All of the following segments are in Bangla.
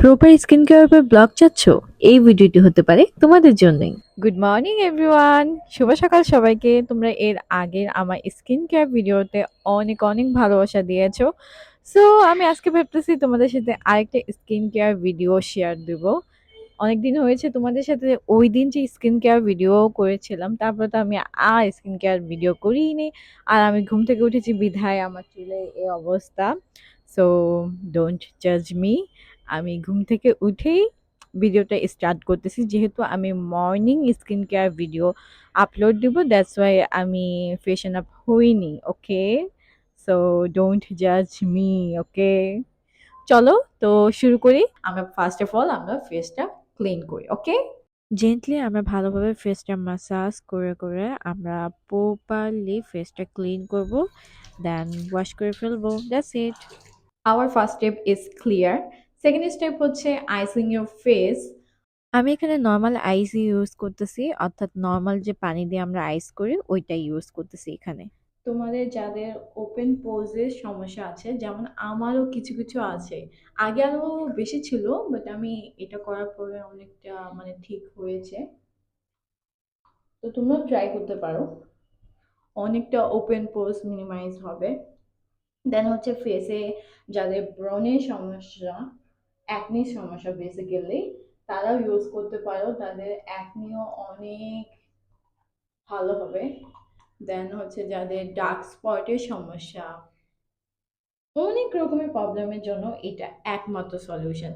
প্রপার স্কিন কেয়ার উপর ব্লগ চাচ্ছ? এই ভিডিওটি হতে পারে তোমাদের জন্যই। গুড মর্নিং এভরিওয়ান, শুভ সকাল সবাইকে। তোমরা এর আগের আমার স্কিন কেয়ার ভিডিওতে অনেক অনেক ভালোবাসা দিয়েছো। সো আমি আজকে ভাবতেছি তোমাদের সাথে আরেকটা স্কিন কেয়ার ভিডিও শেয়ার দেব। অনেকদিন হয়েছে তোমাদের সাথে ওই দিন যে স্কিন কেয়ার ভিডিও করেছিলাম, তারপরে তো আমি আর স্কিন কেয়ার ভিডিও করিনি। আর আমি ঘুম থেকে উঠেছি বিধায় আমার চুলে এই অবস্থা। সো ডোন্ট জাজ মি। আমি ঘুম থেকে উঠেই ভিডিওটা স্টার্ট করতেছি, যেহেতু আমি morning skin care video upload দিব, দ্যাটস ওয়াই আমি ফ্রেশন আপ হইনি। ওকে, সো ডোন্ট জাজ মি। ওকে, চলো তো শুরু করি। আমরা ফার্স্ট অফ অল আমরা ফেসটা ক্লিন করি। ওকে, জেন্টলি আমরা ভালোভাবে ফেসটা ম্যাসাজ করে করে আমরা প্রপারলি ফেসটা ক্লিন করব, দেন ওয়াশ করে ফেলবো। That's it. Our first step is clear. Second step হচ্ছে আইসিং ইউর ফেস। আমি এখানে নর্মাল আইস ইউজ করতেছি, অর্থাৎ নর্মাল যে পানি দিয়ে আমরা আইস করি ওইটাই ইউজ করতেছি এখানে। তোমাদের যাদের ওপেন পোজের সমস্যা আছে, যেমন আমারও কিছু কিছু আছে, আগে আরো বেশি ছিল, বাট আমি এটা করার পরে অনেকটা মানে ঠিক হয়েছে। তো তোমরা ট্রাই করতে পারো, অনেকটা ওপেন পোজ মিনিমাইজ হবে। দেন হচ্ছে ফেসে যাদের ব্রণের সমস্যা, অ্যাকনির সমস্যা বেসিক্যালি, তারাও ইউজ করতে পারো, তাদের অ্যাকনিও অনেক ভালো হবে। দেন হচ্ছে যাদের ডার্ক স্পটের সমস্যা, অনেক রকমের প্রবলেমের জন্য এটা একমাত্র সলিউশন।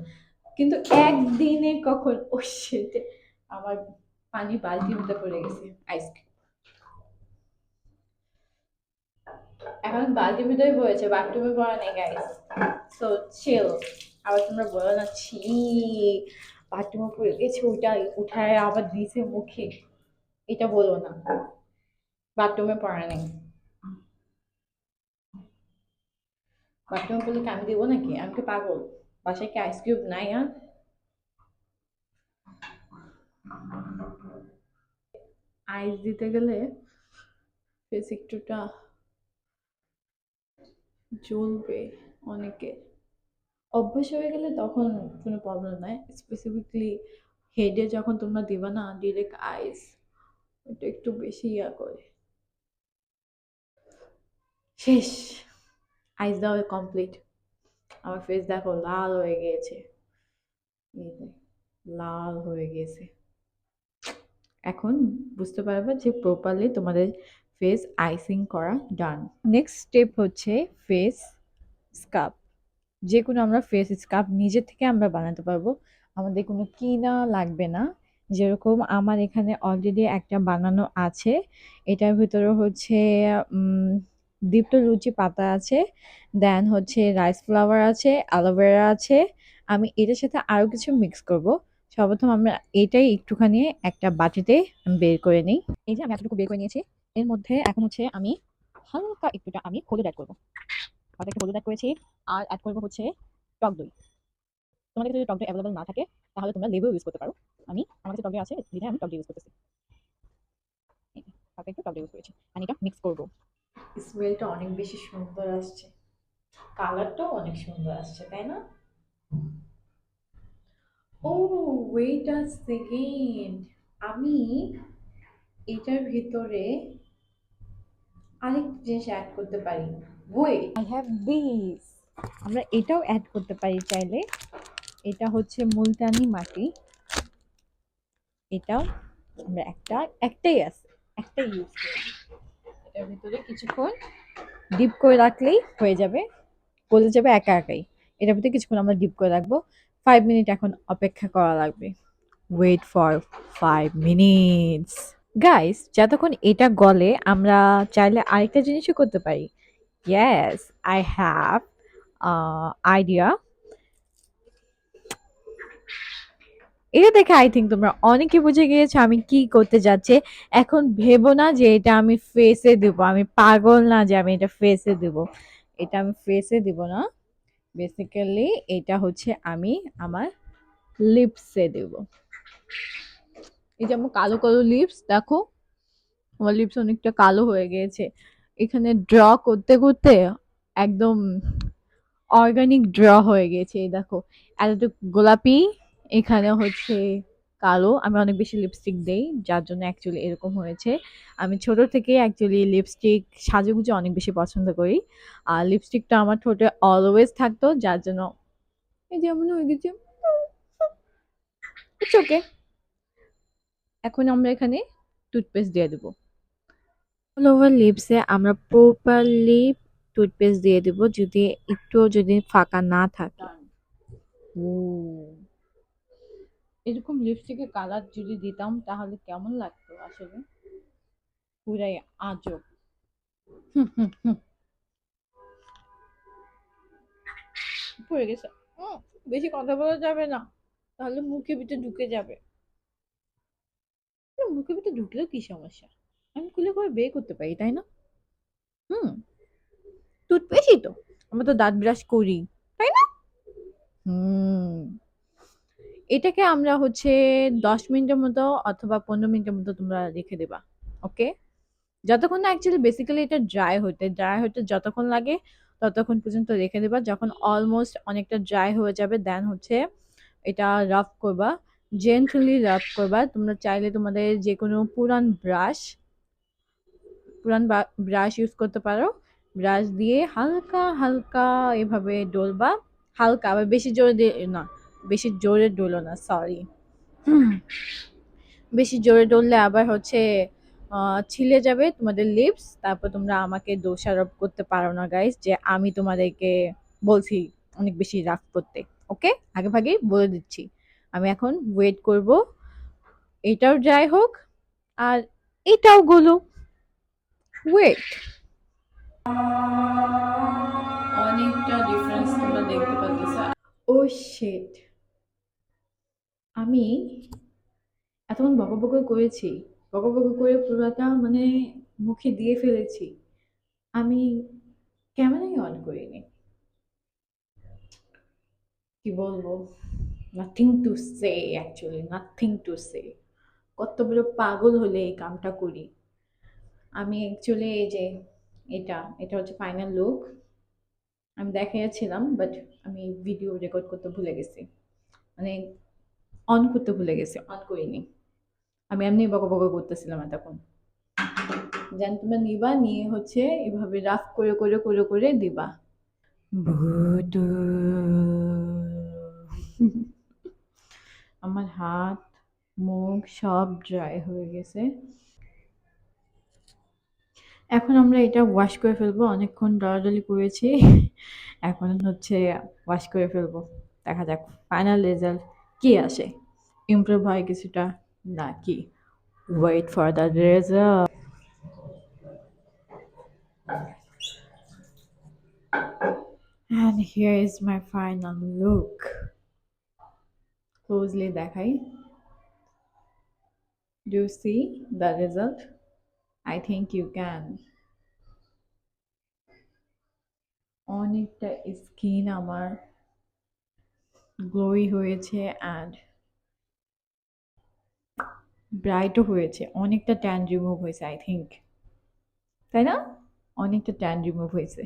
কিন্তু একদিনে কখন ও শিট, আমার পানি বালতির মধ্যে পড়ে গেছে আইস। এখন বালতির ভিতরে পড়েছে, বাথরুমে পড়া নেই গাইস। সো চিল। আবার তোমরা বলো না ছি, বাথরুমে পড়ে গেছে, ওইটাই উঠায় আবার দিছে মুখে, এটা বলো না। বাথরুমে পড়া নেই, বাথরুমে পড়লে কি আমি দেবো নাকি? আমি কি পাগল? বাসায় কি আইস কিউব নাই? আর আইস দিতে গেলে ফেস একটুটা জ্বলবে অনেকে। অভ্যাস হয়ে গেলে তখন কোনো প্রবলেম নাই। স্পেসিফিকলি হেডে যখন তোমরা দিবা না ডিরেক্ট আইস, ওটা একটু বেশি ইয়া করে। শেষ, আইস দেওয়া কমপ্লিট। আমার ফেস দেখো লাল হয়ে গিয়েছে, এই যে, লাল হয়ে গেছে। এখন বুঝতে পারবে যে প্রপারলি তোমাদের ফেস আইসিং করা ডান। নেক্সট স্টেপ হচ্ছে ফেস স্কাব। যে কোনো আমরা ফেস স্কাব নিজে থেকে আমরা বানাতে পারবো, আমাদের কোনো কিনা লাগবে না। যেরকম আমার এখানে অলরেডি একটা বানানো আছে। এটার ভিতরে হচ্ছে দীপ্ত রুচি পাতা আছে, দেন হচ্ছে রাইস ফ্লাওয়ার আছে, অ্যালোভেরা আছে। আমি এটার সাথে আরো কিছু মিক্স করব। সর্বপ্রথম আমরা এটাই একটুখানি একটা বাটিতে বের করে নিই। এই যে আমি এতটুকু বের করে নিয়েছি। এর মধ্যে এখন হচ্ছে আমি হালকা একটুটা আমি হলুদ অ্যাড করবো, হালকা একটু হলুদ অ্যাড করেছি। আর অ্যাড করবো হচ্ছে টক দই। তোমাদের কাছে যদি টক দই অ্যাভেলেবল না থাকে তাহলে তোমরা লেবু ইউজ করতে পারো। আমার কাছে টক দই আছে, বিধায় আমি টক দই ইউজ করতেছি। এই যে, হালকা একটু টক দই ইউজ করেছি। আর এটা মিক্স করবো। স্মেলটা অনেক বেশি সুন্দর আসছে, কালারটাও অনেক সুন্দর আসছে, তাই না? ও ওয়েট আ সেকেন্ড, আমি এটার ভিতরে আরেকটা জিনিস অ্যাড করতে পারি। Wait, I have this. আমরা এটাও অ্যাড করতে পারি চাইলে। এটা হচ্ছে মুলতানি মাটি। এটাও আমরা একটাই আছে, একটাই ইউজ করি। এটার ভিতরে কিছুক্ষণ ডিপ করে রাখলেই হয়ে যাবে, গলে যাবে একা একাই। এটার ভিতরে কিছুক্ষণ আমরা ডিপ করে রাখবো। 5 মিনিট এখন অপেক্ষা করা লাগবে। Wait for 5 minutes. গাইস, যতক্ষণ এটা গলে আমরা চাইলে আরেকটা জিনিসও করতে পারি। Yes, I have idea. এটা দেখে আই থিঙ্ক তোমরা অনেকে বুঝে গিয়েছো আমি কি করতে যাচ্ছি। এখন ভেবো না যে এটা আমি ফেসে দেবো, আমি পাগল না যে আমি এটা ফেসে দেবো। এটা আমি ফেসে দিব না, বেসিক্যালি এটা হচ্ছে আমি আমার লিপসে দেব। এই যে আমার কালো কালো লিপস দেখো, আমার লিপস অনেকটা কালো হয়ে গিয়েছে এখানে ড্র করতে করতে, একদম অর্গানিক ড্র হয়ে গেছে। এই দেখো, এতটুকু গোলাপি, এখানে হচ্ছে কালো। আমি অনেক বেশি লিপস্টিক দেই, যার জন্য অ্যাকচুয়ালি এরকম হয়েছে। আমি ছোট থেকেই অ্যাকচুয়ালি লিপস্টিক সাজুগুজু অনেক বেশি পছন্দ করি। আর লিপস্টিকটা আমার ঠোঁটে অলওয়েজ থাকতো, যার জন্য এই যেমন হয়ে গেছে। It's okay. এখন আমরা এখানে টুথপেস্ট দিয়ে দেবো। অল ওভার লিপসে আমরা প্রপারলি টুথপেস্ট দিয়ে দেবো, যদি একটুও যদি ফাঁকা না থাকে। ও, এরকম লিপস্টিকের কালার যদি দিতাম তাহলে কেমন লাগতো আসলে, পুরাই আজব। হুম, হুম, হুম, পড়ে গেছে। উম, বেশি কথা বলা যাবে না, তাহলে মুখের ভিতরে ঢুকে যাবে। না, মুখের ভিতরে ঢুকলেও কি সমস্যা, আমি খুলে করে বের করতে পারি, তাই না? হুম, টুথপেস্টই তো, আমরা তো দাঁত ব্রাশ করি, তাই না? হুম, এটাকে আমরা হচ্ছে 10 মিনিটের মতো অথবা 15 মিনিটের মতো তোমরা রেখে দেবা। ওকে, যতক্ষণ না অ্যাকচুয়ালি বেসিক্যালি এটা ড্রাই হতে যতক্ষণ লাগে ততক্ষণ পর্যন্ত রেখে দেবা। যখন অলমোস্ট অনেকটা ড্রাই হয়ে যাবে দেন হচ্ছে এটা রাফ করবা, জেন্টলি রাফ করবা। তোমরা চাইলে তোমাদের যে কোনো পুরান ব্রাশ ইউজ করতে পারো। ব্রাশ দিয়ে হালকা হালকা এভাবে ডলবা, হালকা, আবার বেশি জোরে দিয়ে না, বেশি জোরে ডলো না, সরি। বেশি জোরে ডললে আবার হচ্ছে ছিলে যাবে তোমাদের লিপস, তারপর তোমরা আমাকে দোষারোপ করতে পারো না গাইস যে আমি তোমাদেরকে বলছি অনেক বেশি রাফ করতে। ওকে, আগে ভাগেই বলে দিচ্ছি। আমি এখন ওয়েট করব এটাও ড্রাই হোক আর এটাও গলো। ওয়েট, অনেকটা ডিফারেন্স তোমরা দেখতে পাচ্ছ। ও শিট, আমি এতক্ষণ বকবক করেছি, বকবক করে পুরোটা মানে মুখে দিয়ে ফেলেছি। আমি ক্যামেরাই অন করিনি, কি বলবো, nothing to say, actually nothing to say. কত বড় পাগল হলে এই কামটা করি আমি অ্যাকচুয়ালি। এই যে এটা এটা হচ্ছে ফাইনাল লুক। আমি দেখাইয়াছিলাম বাট আমি ভিডিও রেকর্ড করতে ভুলে গেছি, মানে অন করতে ভুলে গেছি, অন করিনি। আমি এমনি বকবক করতেছিলাম এতক্ষণ। যেন তোমরা নিবা, নিয়ে হচ্ছে এভাবে রাফ করে করে করে করে দিবা। ভুতু, আমার হাত মুখ সব ড্রাই হয়ে গেছে। এখন আমরা এটা ওয়াশ করে ফেলবো, অনেকক্ষণ ডলাডলি করেছি। এখন হচ্ছে ওয়াশ করে ফেলবো, দেখা যাক ফাইনাল রেজাল্ট কি আসে, ইমপ্রুভ হয় কিছুটা নাকি। Wait for the result. And here is my final look. Closely দেখাই, do you see the result? I think you can. অনেকটা স্কিন আমার গ্লোই হয়েছে অ্যান্ড ব্রাইটও হয়েছে, অনেকটা ট্যান রিমুভ হয়েছে আই থিঙ্ক, তাই না? অনেকটা ট্যান রিমুভ হয়েছে।